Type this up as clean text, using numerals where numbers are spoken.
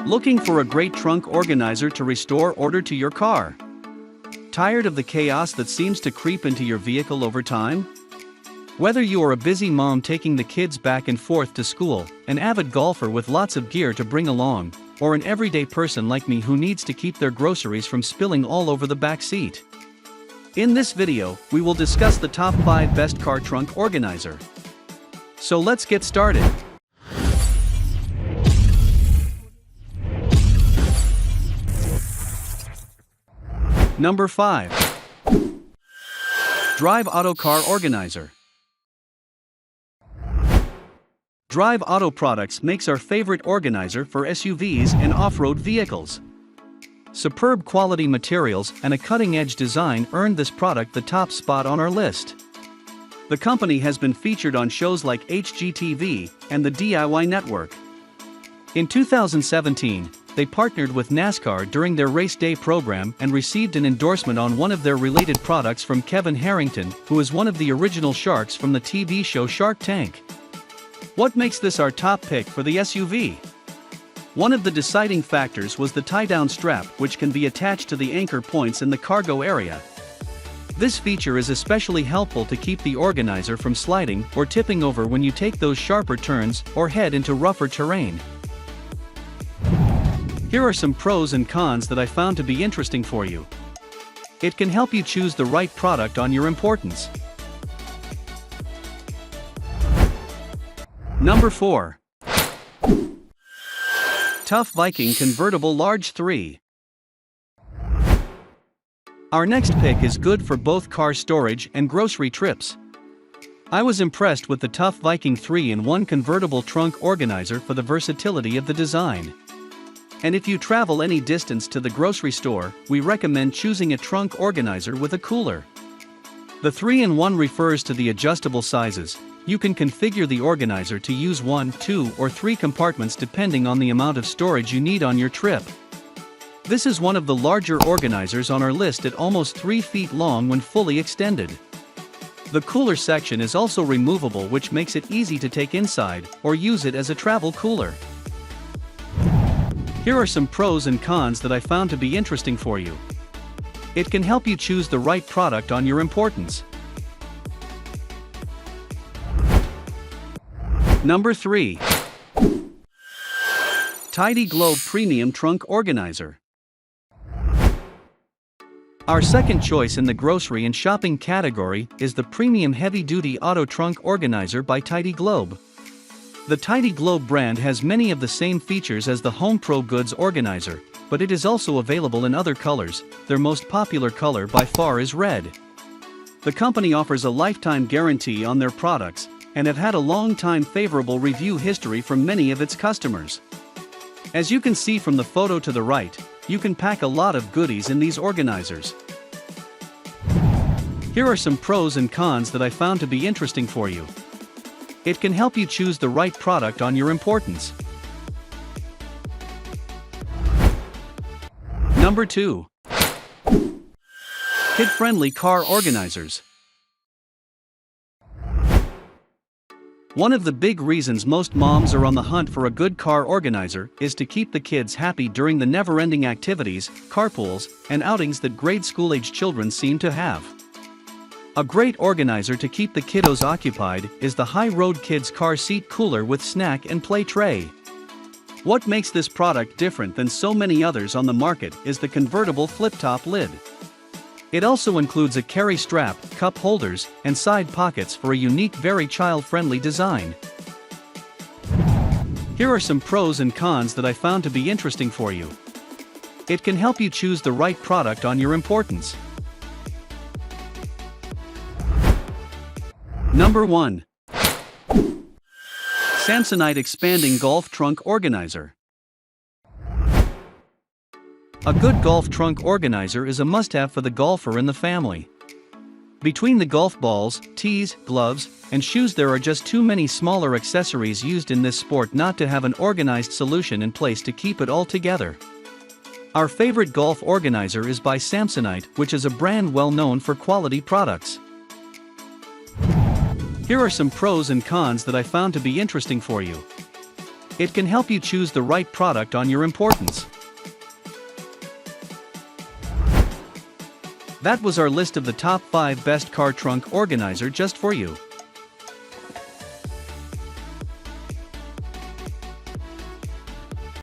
Looking for a great trunk organizer to restore order to your car? Tired of the chaos that seems to creep into your vehicle over time? Whether you are a busy mom taking the kids back and forth to school, an avid golfer with lots of gear to bring along, or an everyday person like me who needs to keep their groceries from spilling all over the back seat. In this video, we will discuss the top 5 best car trunk organizer. So let's get started. Number 5. Drive Auto Car Organizer. Drive Auto Products makes our favorite organizer for SUVs and off-road vehicles. Superb quality materials and a cutting-edge design earned this product the top spot on our list. The company has been featured on shows like HGTV and the DIY Network. In 2017, they partnered with NASCAR during their race day program and received an endorsement on one of their related products from Kevin Harrington, who is one of the original sharks from the TV show Shark Tank. What makes this our top pick for the SUV? One of the deciding factors was the tie-down strap, which can be attached to the anchor points in the cargo area. This feature is especially helpful to keep the organizer from sliding or tipping over when you take those sharper turns or head into rougher terrain. Here are some pros and cons that I found to be interesting for you. It can help you choose the right product on your importance. Number 4. Tough Viking Convertible Large 3. Our next pick is good for both car storage and grocery trips. I was impressed with the Tough Viking 3-in-1 convertible trunk organizer for the versatility of the design. And if you travel any distance to the grocery store, we recommend choosing a trunk organizer with a cooler. The 3-in-1 refers to the adjustable sizes. You can configure the organizer to use 1, 2, or 3 compartments depending on the amount of storage you need on your trip. This is one of the larger organizers on our list at almost 3 feet long when fully extended. The cooler section is also removable, which makes it easy to take inside or use it as a travel cooler. Here are some pros and cons that I found to be interesting for you. It can help you choose the right product on your importance. Number 3. Tidy Globe Premium Trunk Organizer. Our second choice in the grocery and shopping category is the Premium Heavy-Duty Auto Trunk Organizer by Tidy Globe. The Tidy Globe brand has many of the same features as the Home Pro Goods organizer, but it is also available in other colors. Their most popular color by far is red. The company offers a lifetime guarantee on their products, and have had a long-time favorable review history from many of its customers. As you can see from the photo to the right, you can pack a lot of goodies in these organizers. Here are some pros and cons that I found to be interesting for you. It can help you choose the right product on your importance. Number 2. KidFriendly Car Organizers. One of the big reasons most moms are on the hunt for a good car organizer is to keep the kids happy during the never-ending activities, carpools, and outings that grade school-age children seem to have. A great organizer to keep the kiddos occupied is the High Road Kids Car Seat Cooler with snack and play tray. What makes this product different than so many others on the market is the convertible flip-top lid. It also includes a carry strap, cup holders, and side pockets for a unique, very child-friendly design. Here are some pros and cons that I found to be interesting for you. It can help you choose the right product on your importance. Number 1. Samsonite Expanding Golf Trunk Organizer. A good golf trunk organizer is a must-have for the golfer and the family. Between the golf balls, tees, gloves, and shoes, there are just too many smaller accessories used in this sport not to have an organized solution in place to keep it all together. Our favorite golf organizer is by Samsonite, which is a brand well known for quality products. Here are some pros and cons that I found to be interesting for you. It can help you choose the right product on your importance. That was our list of the top 5 best car trunk organizer just for you.